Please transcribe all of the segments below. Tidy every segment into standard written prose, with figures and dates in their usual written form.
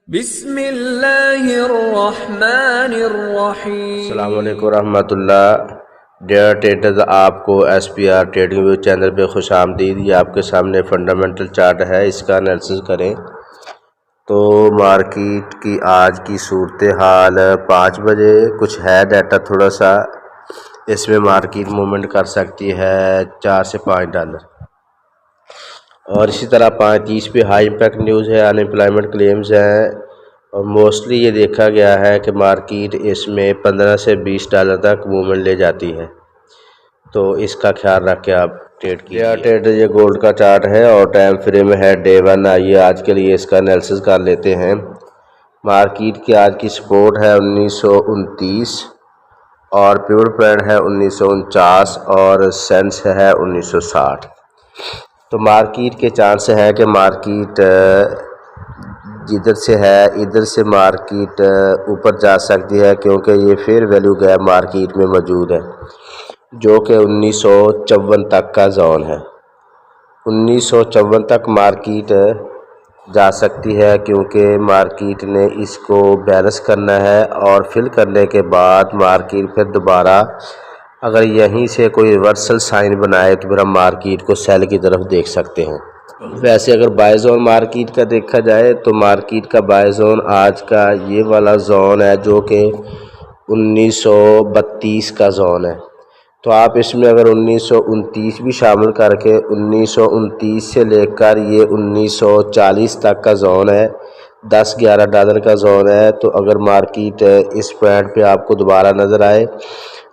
बिस्मिल्लाहिर्रहमानिर्रहीम। अस्सलाम वालेकुम रहमतुल्लाह। डियर ट्रेडर्स, आपको SPR ट्रेडिंग व्यू चैनल पे खुश आमदीद। ये आपके सामने फंडामेंटल चार्ट है, इसका एनालिसिस करें तो मार्केट की आज की सूरत हाल 5 बजे कुछ है डाटा, थोड़ा सा इसमें मार्केट मूवमेंट कर सकती है 4 से 5 डॉलर। और इसी तरह 5:30 पे हाई इम्पैक्ट न्यूज़ है, अनएम्प्लॉयमेंट क्लेम्स हैं और मोस्टली ये देखा गया है कि मार्केट इसमें 15 से 20 डॉलर तक मूवमेंट ले जाती है, तो इसका ख्याल रख के आप ट्रेड कीजिए। ट्रेड ये गोल्ड का चार्ट है और टाइम फ्रेम है डे 1। आइए आज के लिए इसका एनालिसिस कर लेते हैं। मार्केट की आज की सपोर्ट है 1929 और प्योर पैड है 1949 और सेंस है 1960। तो मार्केट के चांस है कि मार्केट जिधर से है इधर से मार्केट ऊपर जा सकती है, क्योंकि ये फेयर वैल्यू गैप मार्केट में मौजूद है जो कि 1954 तक का जोन है। 1954 तक मार्केट जा सकती है, क्योंकि मार्केट ने इसको बैलेंस करना है और फिल करने के बाद मार्केट फिर दोबारा अगर यहीं से कोई रिवर्सल साइन बनाए तो फिर हम मार्केट को सेल की तरफ देख सकते हैं। वैसे अगर बाय जोन मार्केट का देखा जाए तो मार्केट का बाय जोन आज का ये वाला जोन है जो कि 1932 का जोन है। तो आप इसमें अगर 1929 भी शामिल करके 1929 से लेकर ये 1940 तक का जोन है, 10-11 डॉलर का जोन है। तो अगर मार्केट इस पॉइंट पे आपको दोबारा नज़र आए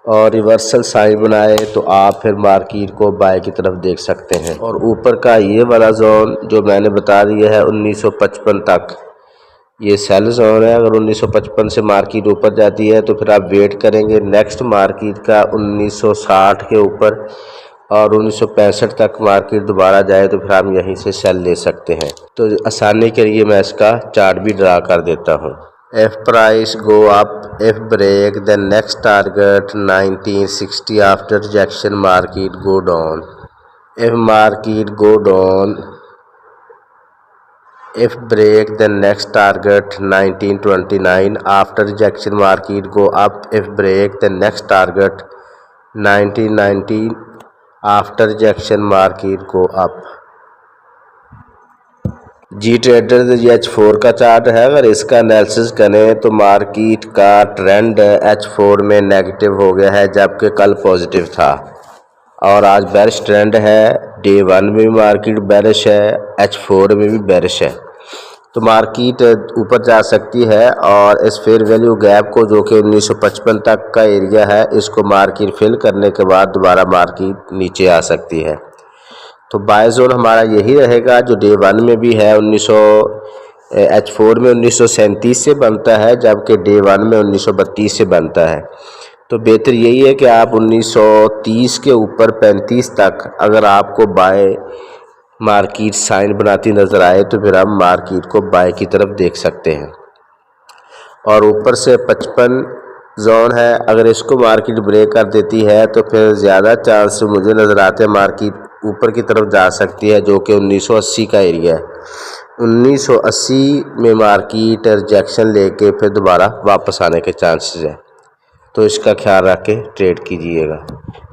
और रिवर्सल साइन बनाए तो आप फिर मार्केट को बाय की तरफ देख सकते हैं। और ऊपर का ये वाला जोन जो मैंने बता दिया है 1955 तक, ये सेल जोन है। अगर 1955 से मार्केट ऊपर जाती है तो फिर आप वेट करेंगे नेक्स्ट मार्केट का 1960 के ऊपर, और 1965 तक मार्केट दोबारा जाए तो फिर हम यहीं से सेल ले सकते हैं। तो आसानी के लिए मैं इसका चार्ट भी ड्रा कर देता हूँ। If price go up, if break the next target 1960 after rejection, market go down. If market go down, if break the next target 1929 after rejection, market go up. If break the next target 1919 after rejection, market go up. Ji trader H4 का chart है। अगर इसका analysis करें तो market का trend H4 में negative हो गया है, जबकि कल पॉजिटिव था और आज बेरिश ट्रेंड है। डे 1 में भी मार्केट बेरिश है, H4 में भी बेरिश है। तो मार्केट ऊपर जा सकती है और इस फेयर वैल्यू गैप को जो कि 1955 तक का एरिया है, इसको मार्केट फिल करने के बाद दोबारा मार्केट नीचे आ सकती है। तो बाय जोन हमारा यही रहेगा जो डे 1 में भी है। H4 में 1937 से बनता है, जबकि डे 1 में 1932 से बनता है। तो बेहतर यही है कि आप 1930 के ऊपर 35 तक अगर आपको बाय मार्केट साइन बनाती नज़र आए तो फिर हम मार्केट को बाय की तरफ देख सकते हैं। और ऊपर से 55 जोन है, अगर इसको मार्केट ब्रेक कर देती है तो फिर ज़्यादा चांस मुझे नज़र आते हैं मार्केट ऊपर की तरफ जा सकती है, जो कि 1980 का एरिया है। 1980 में मार्केट रिजेक्शन लेके फिर दोबारा वापस आने के चांसेस हैं, तो इसका ख्याल रख के ट्रेड कीजिएगा।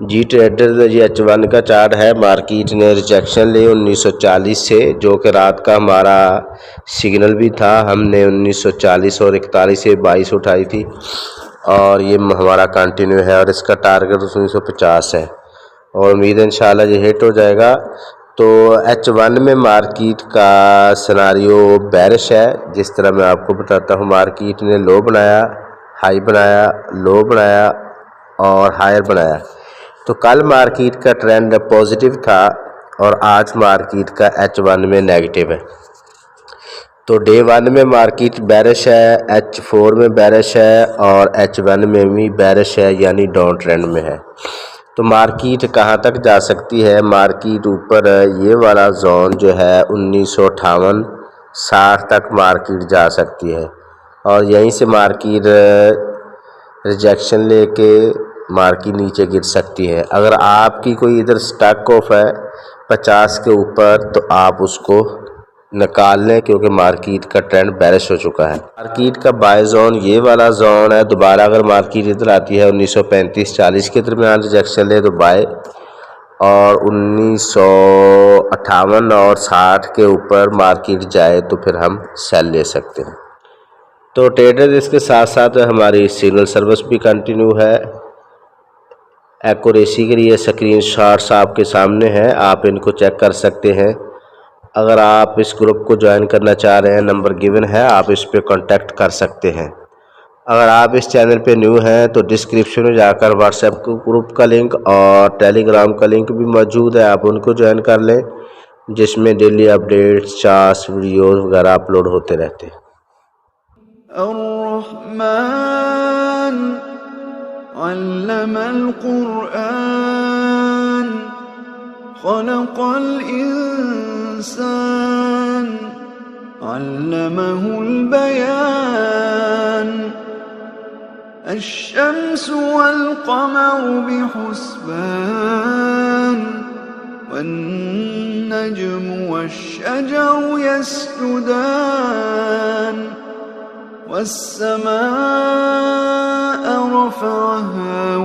जी ट्रेडर ये H1 का चार्ट है। मार्केट ने रिजेक्शन ली 1940 से, जो कि रात का हमारा सिग्नल भी था। हमने 1940 और 41 से 22 उठाई थी और ये हमारा कंटिन्यू है और इसका टारगेट 1950 है और उम्मीद है इंशाल्लाह ये हिट हो जाएगा। तो H1 में मार्केट का सिनारियो बेरिश है। जिस तरह मैं आपको बताता हूँ, मार्केट ने लो बनाया, हाई बनाया, लो बनाया और हायर बनाया। तो कल मार्केट का ट्रेंड पॉजिटिव था और आज मार्केट का H1 में नेगेटिव है। तो डे 1 में मार्केट बेरिश है, H4 में बेरिश है और H1 में भी बेरिश है, यानी डाउन ट्रेंड में है। तो मार्केट कहाँ तक जा सकती है? मार्केट ऊपर ये वाला जोन जो है 1958-60 तक मार्केट जा सकती है और यहीं से मार्केट रिजेक्शन लेके मार्केट नीचे गिर सकती है। अगर आपकी कोई इधर स्टॉक ऑफ है 50 के ऊपर तो आप उसको निकाल लें क्योंकि मार्केट का ट्रेंड बेरिश हो चुका है। मार्केट का बाय जोन ये वाला जोन है। दोबारा अगर मार्केट इधर आती है 1935-40 के दरमियान रिजेक्शन ले तो बाय, और 1958 और 60 के ऊपर मार्केट जाए तो फिर हम सेल ले सकते हैं। तो ट्रेडर इसके साथ साथ हमारी सिग्नल सर्विस भी कंटिन्यू है। एक्यूरेसी के लिए स्क्रीनशॉट्स आपके सामने हैं, आप इनको चेक कर सकते हैं। अगर आप इस ग्रुप को ज्वाइन करना चाह रहे हैं, नंबर गिवन है, आप इस पर कांटेक्ट कर सकते हैं। अगर आप इस चैनल पे न्यू हैं तो डिस्क्रिप्शन में जाकर व्हाट्सएप ग्रुप का लिंक और टेलीग्राम का लिंक भी मौजूद है, आप उनको ज्वाइन कर लें, जिसमें डेली अपडेट्स, चार्ट्स, वीडियोस वगैरह अपलोड होते रहते हैं। अर्रहमान अल्लमल कुरआन खलक़ल इंसान अल्लमहुल बयान अश्शम्सु वल क़मरु बिहुस्बान वन्नज्मु वश्शजरु यस्जुदान वस्समाअ रफ़अहा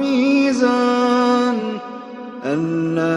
मीज़ान अल्ला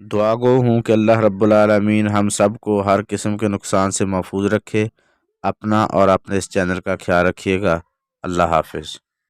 दुआ गो हूँ कि अल्लाह रब्बुल आलमीन हम सब को हर किस्म के नुकसान से महफूज रखे। अपना और अपने इस चैनल का ख्याल रखिएगा। अल्लाह हाफिज़।